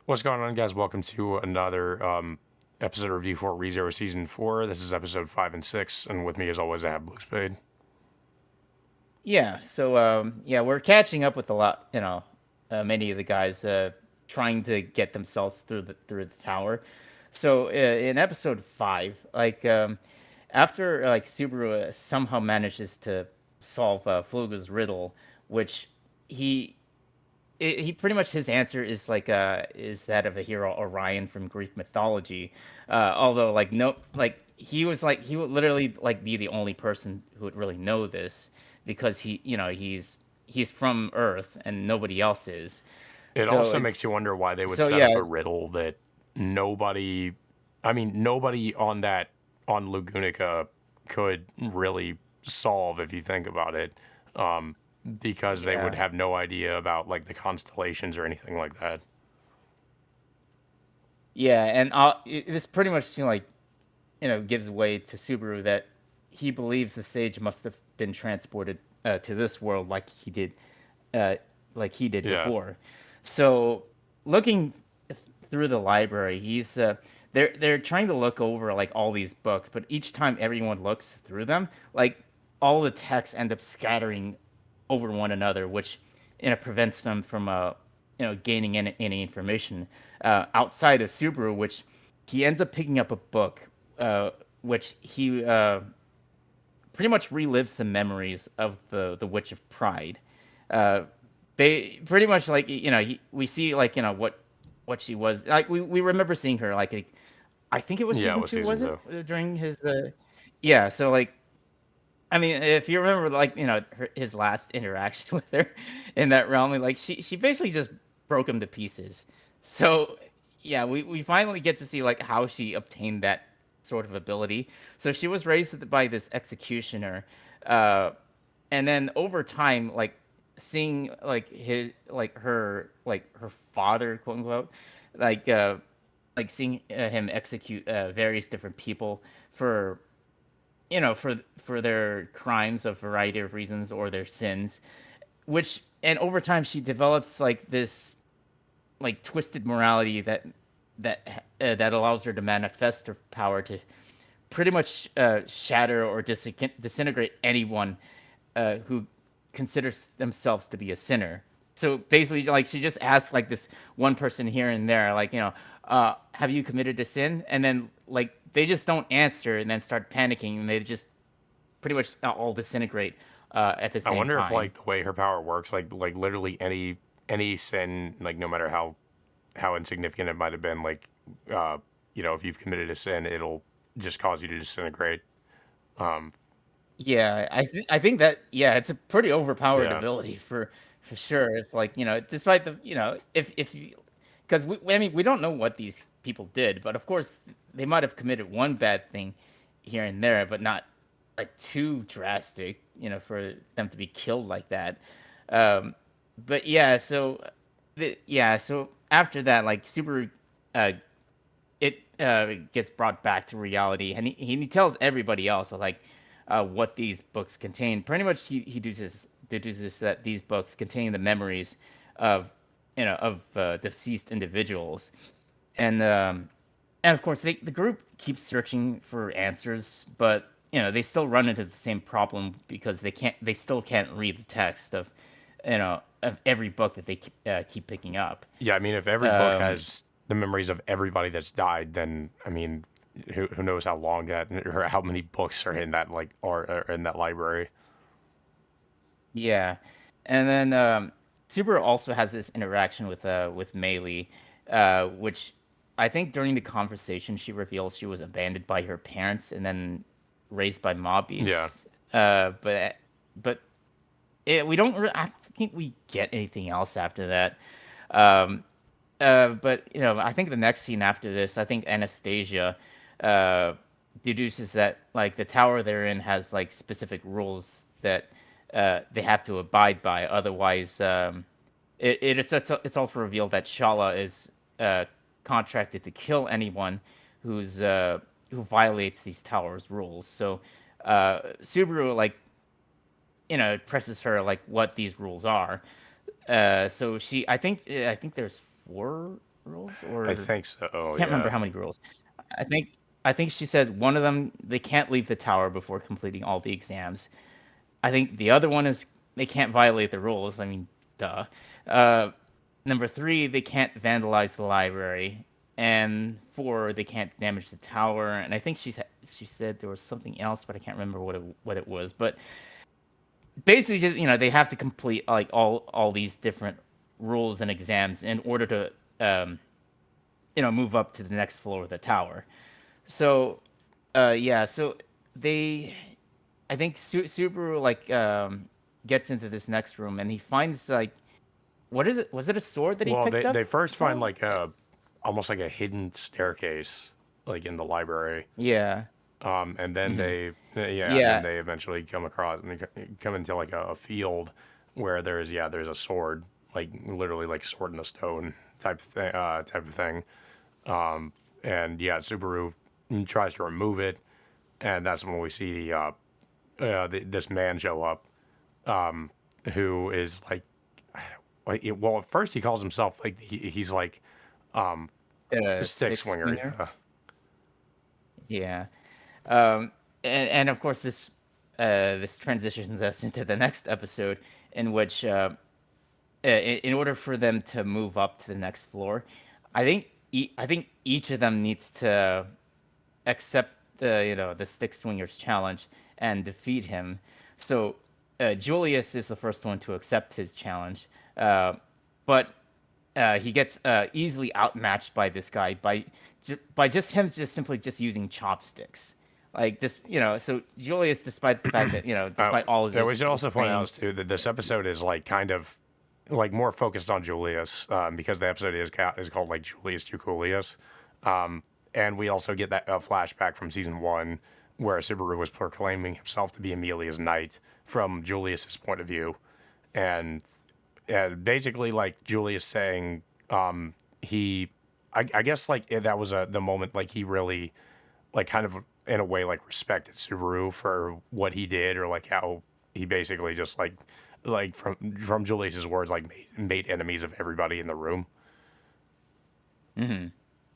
What's going on, guys? Welcome to another episode review for ReZero Season 4. This is episode 5 and 6, and with me, as always, I have Blue Spade. Yeah, we're catching up with a lot, many of the guys trying to get themselves through the tower. So in episode 5, after Subaru somehow manages to solve Fluga's riddle, which he he pretty much his answer is that of a hero Orion from Greek mythology. Although no he would literally be the only person who would really know this because he's from Earth and nobody else is. It So also makes you it's wonder why they would so set yeah up a riddle that nobody, nobody on Lugunica could really solve if you think about it, because they would yeah have no idea about like the constellations or anything like that. yeah and this pretty much gives way to Subaru that he believes the sage must have been transported to this world uh, like he did Yeah. before. So looking through the library, they're trying to look over like all these books, but each time everyone looks through them, like all the texts end up scattering over one another, which prevents them from gaining any information outside of Subaru, which he ends up picking up a book, which he pretty much relives the memories of the Witch of Pride. Uh, they pretty much we see what she was like. We remember seeing her I think it was Yeah, it season was two, season was it 2. during his yeah. So I mean, if you remember his last interaction with her in that realm, she basically just broke him to pieces. So yeah, we finally get to see how she obtained that sort of ability. So she was raised by this executioner, uh, and then over time, seeing her father, quote unquote, like uh, seeing him execute various different people for for their crimes of variety of reasons or their sins, which and over time she develops this twisted morality that allows her to manifest her power to pretty much shatter or disintegrate anyone who considers themselves to be a sinner. So basically, she just asks this one person here and there, have you committed a sin? And then they just don't answer, and then start panicking, and they just pretty much all disintegrate at the I same wonder if time. like the way her power works, like literally any sin, like no matter how insignificant it might have been, uh, if you've committed a sin, it'll just cause you to disintegrate. Um, Yeah, I think that yeah, it's a pretty overpowered yeah, ability for sure. If despite the if because I mean we don't know what these people did, but of course they might have committed one bad thing here and there, but not too drastic, for them to be killed like that. Um, but yeah, so after that, Super uh, it gets brought back to reality, and he tells everybody else what these books contain. Pretty much, he deduces that these books contain the memories of deceased individuals, and um, and of course the group keeps searching for answers, but they still run into the same problem because they still can't read the text of every book that they keep picking up. yeah. I mean, if every book Um, has the memories of everybody that's died, then I mean, who knows how long that or how many books are in that are in that library? Yeah, and then Subaru also has this interaction with Meili, which I think during the conversation she reveals she was abandoned by her parents and then raised by mob Yeah, beasts. But we don't. I don't think we get anything else after that. Um, but I think the next scene after this, I think Anastasia uh, deduces that the tower they're in has specific rules that they have to abide by. Otherwise, it's also revealed that Shala is contracted to kill anyone who's who violates these towers' rules. So Subaru presses her what these rules are. So I think there's four. rules, I or think so. I Oh can't remember yeah. how many rules. I think I think she says one of them they can't leave the tower before completing all the exams. I think the other one is they can't violate the rules. I mean, duh. Uh, Number three, they can't vandalize the library, and four, they can't damage the tower. And I think she said there was something else, but I can't remember what it was. But basically, just they have to complete like all these different rules and exams in order to move up to the next floor of the tower. So yeah, so they I think Subaru like gets into this next room and he finds like what is it? Was it a sword that he Well, picked they up? first find Well, like a almost like a hidden staircase like in the library. yeah. And then Hmm. yeah, and then Yeah. they eventually come across and they come into like a field where there's a sword, like literally like sword in the stone type of thing. And yeah, Subaru tries to remove it, and that's when we see this man show up, who is well, at first he calls himself like he's like a stick Stick swinger. swinger. Yeah, Yeah. Um, and of course this transitions us into the next episode in which in order for them to move up to the next floor, I think each of them needs to accept the stick swingers challenge and defeat him. So Julius is the first one to accept his challenge, but he gets easily outmatched by this guy by just him just simply just using chopsticks. Like this, so Julius, despite the fact that despite all of yeah. We his should also point training, out too that this episode is like kind of like more focused on Julius, because the episode is called like Julius Jukulius. And we also get that flashback from season one where Subaru was proclaiming himself to be Amelia's knight from Julius's point of view, and basically like Julius saying he, I guess like that was the moment like he really like kind of in a way like respected Subaru for what he did, or like how he basically just like from Julius's words like made enemies of everybody in the room.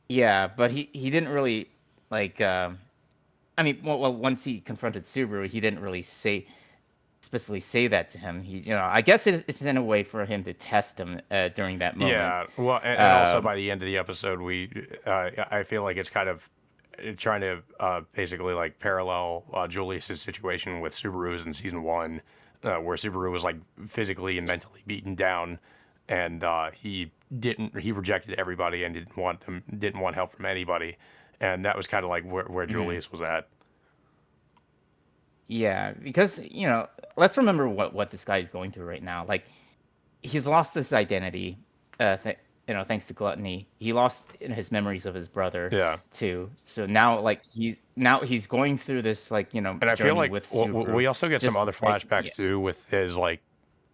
yeah, but he didn't really like. I mean, well, once he confronted Subaru, he didn't really specifically say that to him. I guess it's in a way for him to test him during that moment. Yeah, well, and also Um, by the end of the episode, I feel like it's kind of trying to basically like parallel Julius's situation with Subaru's in season one, where Subaru was like physically and mentally beaten down, and he rejected everybody and didn't want help from anybody, and that was kind of like where mhm. Julius was at. Yeah, because let's remember what this guy is going through right now. Like he's lost his identity, thanks to gluttony. He lost his memories of his brother Yeah. too. So now, like he's going through this like And I feel journey like with Subaru. we also get some Just other like yeah, flashbacks too with his like,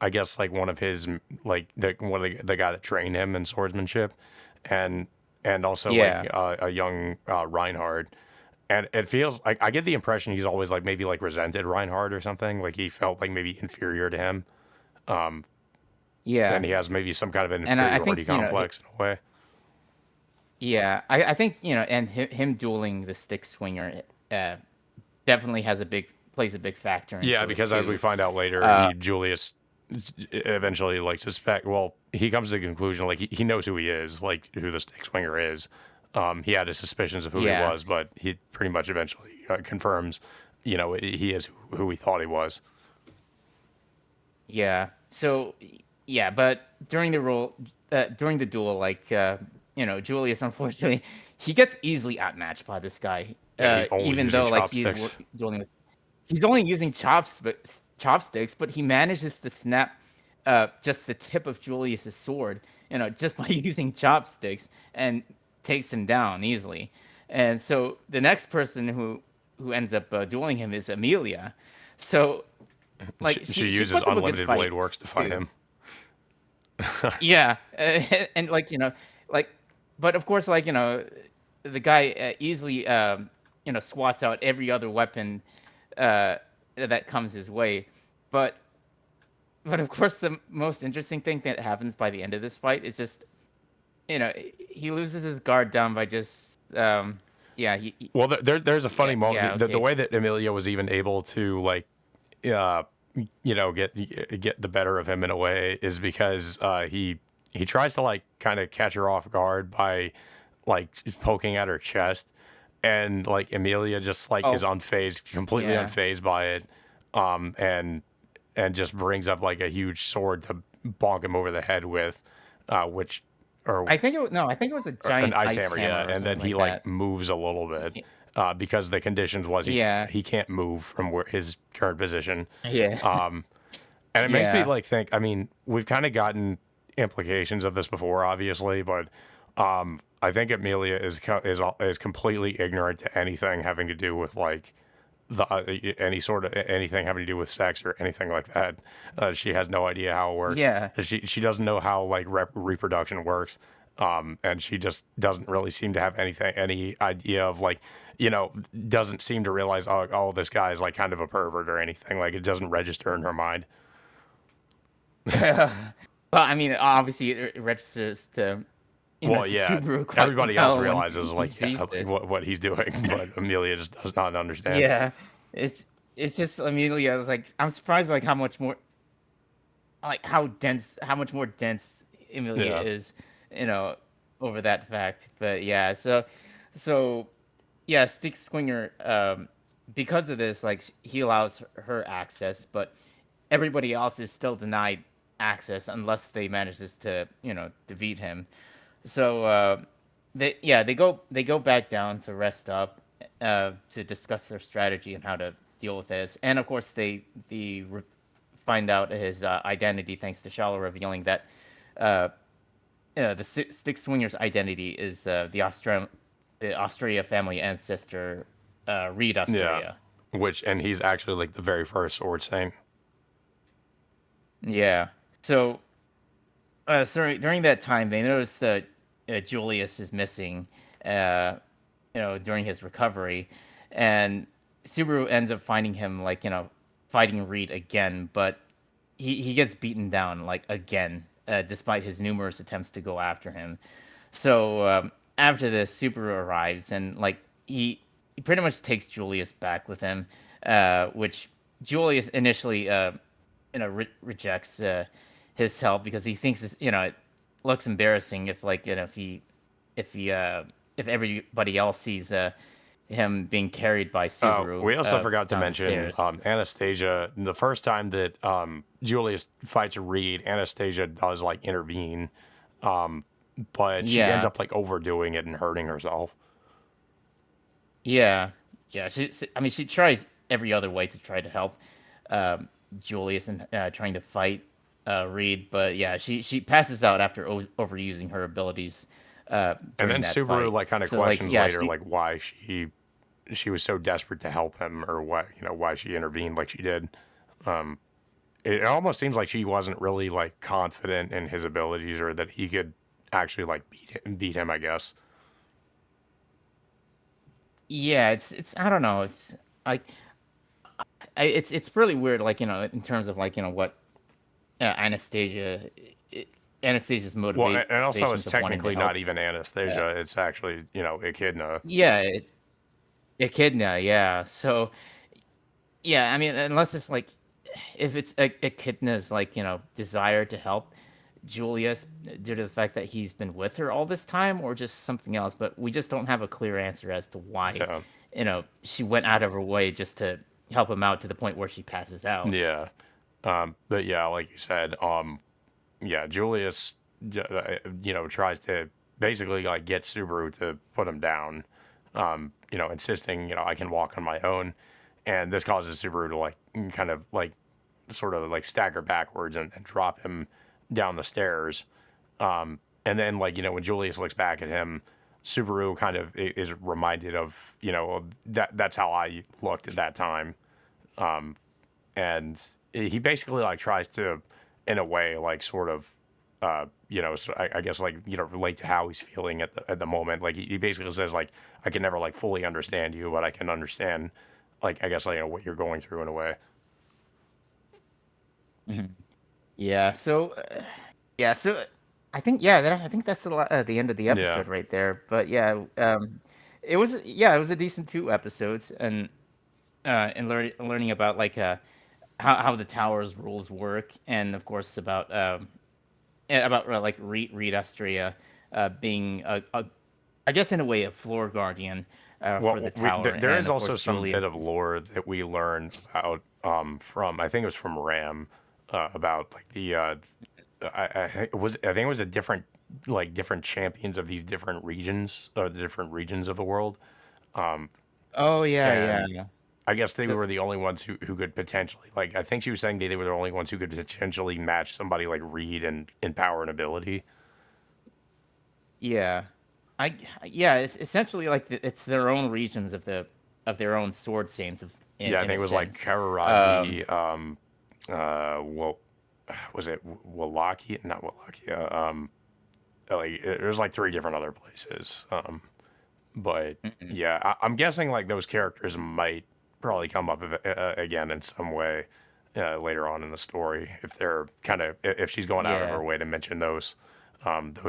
I guess like one of his like one of the guy that trained him in swordsmanship, and also like yeah, a young Reinhard, and it feels like I get the impression he's always like maybe like resented Reinhard or something, like he felt like maybe inferior to him, and yeah. he has maybe some kind of an And I think inferiority complex in a way. yeah, I think and him dueling the stick swinger uh, definitely plays a big factor Yeah, into it because as we too. find out later, Uh, Julius eventually like suspect. Well, he comes to the conclusion like he knows who he is, like who the stick swinger is. He had his suspicions of who he yeah, was, but he pretty much eventually confirms, he is who he thought he was. yeah. So yeah, but during the duel, like Julius, unfortunately, he gets easily outmatched by this guy. Yeah, he's only Even using though like chopsticks. dueling with, he's only using chopsticks, but he manages to snap just the tip of Julius's sword, just by using chopsticks, and takes him down easily. And so the next person who ends up dueling him is Amelia. So She, like she she uses puts up a good unlimited fight blade works to fight too. him. Yeah, and like like, but of course, like the guy easily swats out every other weapon uh, that comes his way. But of course, the most interesting thing that happens by the end of this fight is just he loses his guard down by just yeah, Well, there's a yeah, funny yeah, moment. The okay. way that Emilio was even able to like, uh, get the better of him in a way is because he tries to like kind of catch her off guard by like poking at her chest, and like Emilia just like is Oh, unfazed, completely yeah. unfazed by it, um, and and just brings up like a huge sword to bonk him over the head with, which or I think I think it was a an giant ice ice hammer, yeah, hammer or and then something he like like that. moves a little bit Y- because the conditions was Yeah. he can't move from where his current position, Yeah. and it makes me Yeah. like think. I mean, we've kind of gotten implications of this before, obviously, but I think Amelia is completely ignorant to anything having to do with like the any sort of anything having to do with sex or anything like that. She has no idea how it works. Yeah. She doesn't know how like reproduction works. And she just doesn't really seem to have any idea of like, doesn't seem to realize, oh, this guy is like kind of a pervert or anything. Like it doesn't register in her mind. Well, I mean, obviously it registers to Well, to yeah, Subaru quite everybody else well when realizes he like, yeah, sees like this. what he's doing, but Amelia just does not understand. Yeah. It's it's just immediately I was like I'm surprised like how much more like how much more dense Emilia Yeah, is, you know, over that fact. But yeah, so yeah, Stick Swinger because of this like he allows her access, but everybody else is still denied access unless they manages to, defeat him. So they go back down to rest up to discuss their strategy and how to deal with this. And of course find out his identity thanks to Shala revealing that uh, the Stick Swinger's identity is the Australia family ancestor Reed yeah. Australia. And he's actually like the very first Sword Saint. Yeah. So sorry, during that time, they noticed that Julius is missing, uh, during his recovery, and Subaru ends up finding him, like, fighting Reed again, but he gets beaten down, like, again, despite his numerous attempts to go after him. So after this, Subaru arrives, and, like, he pretty much takes Julius back with him, which Julius initially rejects his help because he thinks it looks embarrassing if like if he if everybody else sees him being carried by Subaru We also forgot to down the mention stairs. Anastasia. The first time that Julius fights Reed, Anastasia does like intervene, but she ends Yeah, up like overdoing it and hurting herself. yeah, yeah. I mean, she tries every other way to try to help um, Julius and trying to fight Reed, but yeah, she passes out after overusing her abilities And during then that Subaru fight. like kind of So like, questions yeah, later she like why she was so desperate to help him or what why she intervened like she did. It almost seems like she wasn't really like confident in his abilities or that he could actually like beat him. I guess. yeah, it's I don't know, it's like it's really weird, like in terms of like what Anastasia, i- Anastasia's Well, and also it's motivations of wanting to technically not help. even Uh, Anastasia. It's actually Echidna. yeah, Echidna, yeah. So yeah, I mean, unless if it's Echidna's like desire to help Julius due to the fact that he's been with her all this time, or just something else, but we just don't have a clear answer as to why Yeah. she went out of her way just to help him out to the point where she passes out. Yeah. But yeah, like you said, yeah, Julius, tries to basically like get Subaru to put him down, insisting, I can walk on my own. And this causes Subaru to like kind of like sort of like stagger backwards and drop him down the stairs. And then like, when Julius looks back at him, Subaru kind of is reminded of, that's how I looked at that time. And he basically like tries to in a way like sort of so I guess like relate to how he's feeling at the moment. Like he basically says like I can never like fully understand you, but I can understand like I guess like what you're going through in a way. Mhm. Yeah. So yeah. So I think yeah, I think that's the end of the Yeah. episode right there. But yeah, it was yeah, it was a decent 2 episodes, and learning about like how the tower's rules work, and of course about like Reed Astria being I guess in a way a floor guardian for the Well, tower, there and is of also course some Julius. bit of lore that we learn about from I think it was from Ram about like the I think it was a different like different champions of these different regions or the different regions of the world. Oh yeah, And yeah. I guess they So were the only ones who could potentially like I think she was saying they were the only ones who could potentially match somebody like Reed in power and ability. yeah, yeah, it's essentially like it's their own regions of their own sword saints Yeah, I in think a it was like sense. Um, Kararagi, well, was it Wallachia? Not Wallachia. Like there's like three different other places. But mhm. yeah, I'm guessing like those characters might probably come up again in some way later on in the story if they're kind of if she's going out of Yeah, her way to mention those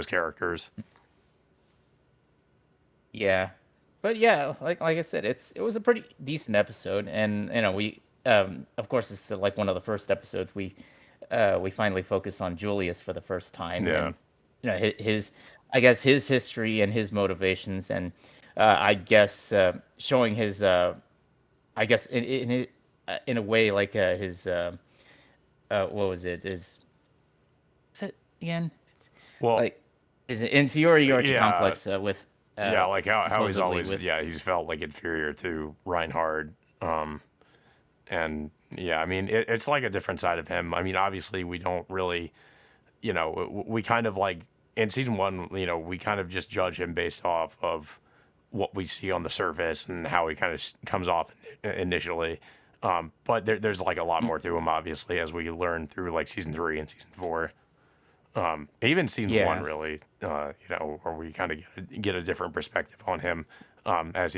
characters. yeah, but yeah, like I said, it was a pretty decent episode, and we of course it's like one of the first episodes we finally focus on Julius for the first time, Yeah, and his I guess his history and his motivations, and I guess showing his I guess in a way like his what was it his what's it again well, like his inferiority yeah, complex with yeah, like how he's supposedly always with he's felt like inferior to Reinhard. And yeah, I mean it's like a different side of him. I mean, obviously we don't really, we kind of like in season one, we kind of just judge him based off of what we see on the surface and how he kind of comes off initially. But there's like a lot more to him, obviously, as we learn through like season three and season four. Even season one, yeah. really, where we kind of get a different perspective on him as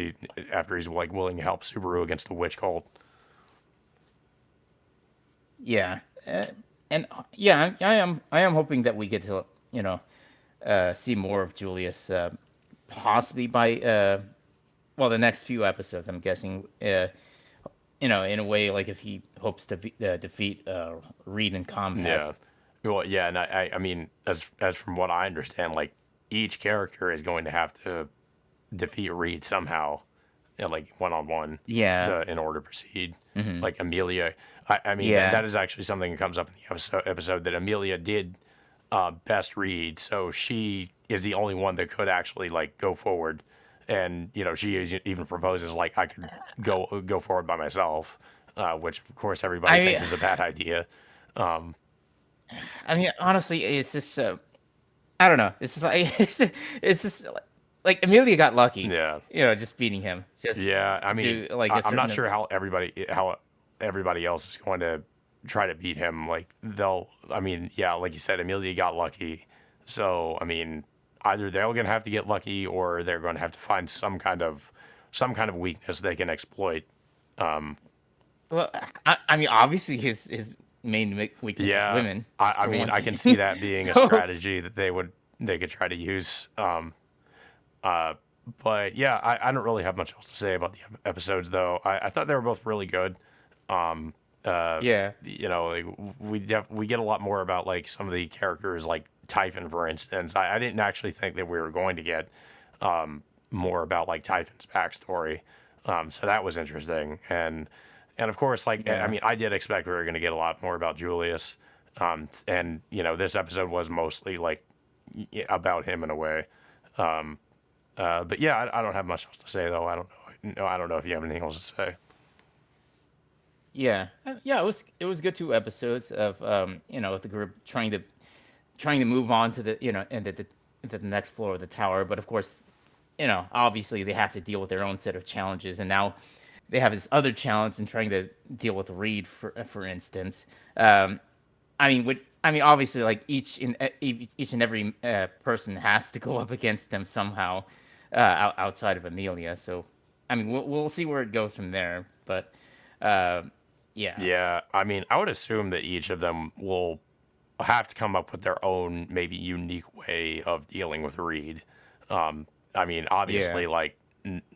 after he's like willing to help Subaru against the witch cult. Yeah, and yeah, I am hoping that we get to see more of Julius, possibly by well the next few episodes. I'm guessing, in a way like if he hopes to defeat Reed in combat. Yeah. Well, yeah, and I mean, as from what I understand, like each character is going to have to defeat Reed somehow, like one on one, Yeah, to in order to proceed. hmm Like Amelia, I mean yeah, that is actually something that comes up in the episode that Amelia did best Reed, so she is the only one that could actually like go forward, and even proposes like I could go forward by myself, which of course everybody I thinks is a bad idea. I mean honestly, it's just I don't know. It's just like it's just like Amelia got lucky, Yeah. just beating him, just Yeah, I mean, do like a I'm not certain. sure how everybody else is going to try to beat him. Like I mean, yeah, like you said, Amelia got lucky. So I mean, either they're going to have to get lucky, or they're going to have to find some kind of weakness they can exploit. Well, I mean, obviously his main weakness is Yeah, women, I for mean, one I can thing. see that being a So strategy that they could try to use. But yeah, I don't really have much else to say about the episodes, though. I thought they were both really good. Uh, yeah, like, we get a lot more about like some of the characters, like Typhon, for instance. I didn't actually think that we were going to get more about like Typhon's backstory, so that was interesting. And of course, like I yeah, mean, I did expect we were going to get a lot more about Julius, and this episode was mostly like about him in a way. But yeah, I don't have much else to say though. I don't know. No, I don't know if you have anything else to say. yeah, yeah. It was good 2 episodes of the group trying to move on to the into the next floor of the tower, but of course, obviously they have to deal with their own set of challenges, and now they have this other challenge in trying to deal with Reed, for instance. I mean, obviously, like each and every person has to go up against them somehow, outside of Amelia. So, I mean, we'll see where it goes from there. But, uh, yeah, Yeah, I mean, I would assume that each of them will have to come up with their own maybe unique way of dealing with Reed. I mean, Yeah. obviously, like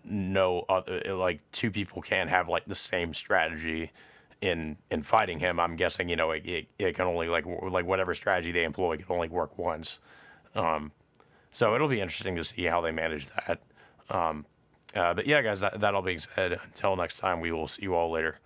no other, like two people can't have like the same strategy in fighting him. I'm guessing, it can only like whatever strategy they employ can only work once. So it'll be interesting to see how they manage that. But yeah, guys, that all being said, until next time, we will see you all later.